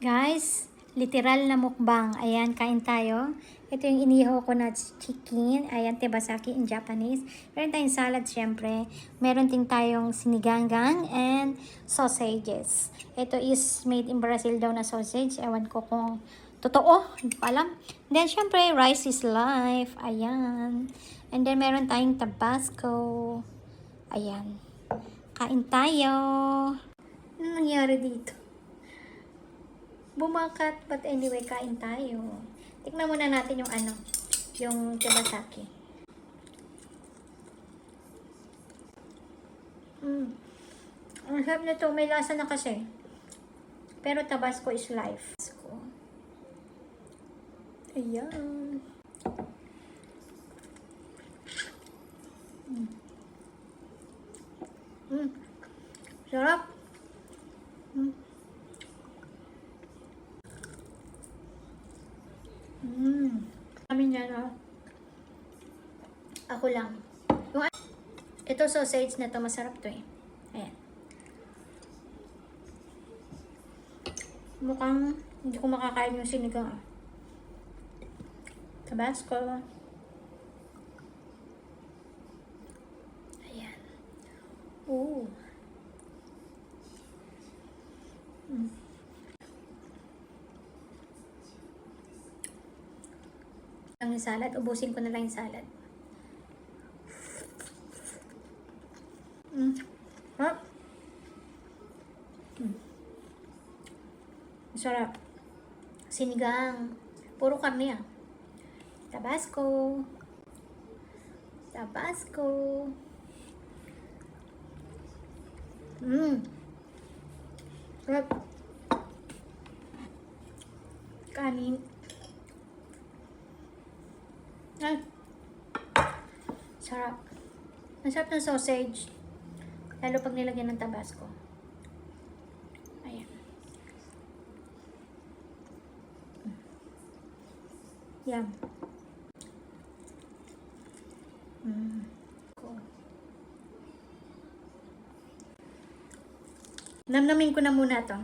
Guys, literal na mukbang. Ayan, kain tayo. Ito yung inihaw ko na chicken. Ayan, tebasaki in Japanese. Meron tayong salad, syempre. Meron din tayong siniganggang and sausages. Ito is made in Brazil daw na sausage. Ewan ko kung totoo. Hindi ko alam. Then, syempre, rice is life. Ayan. And then, meron tayong tabasco. Ayan. Kain tayo. Ano nangyari dito? Bumakat, but anyway, kain tayo. Tikman muna natin yung yung tebasaki. Ang sarap nito, may lasa na kasi. Pero tabasco is life. Ayan. Sarap. Kami niya, no? Ako lang. Ito sausage na to, masarap to eh. Ayan. Mukhang hindi ko makakain yung sinigang. Tabasco. Ayan. Ooh. Ang salad, ubusin ko na lang yung salad. Sarap. Sinigang. Puro karne ah. Tabasco. Tabasco. Sarap. Kanin. Ay. Sarap. Ang sarap ng sausage. Lalo pag nilagyan ng tabasco. Ayan. Yum. Cool. Namnamin ko na muna to.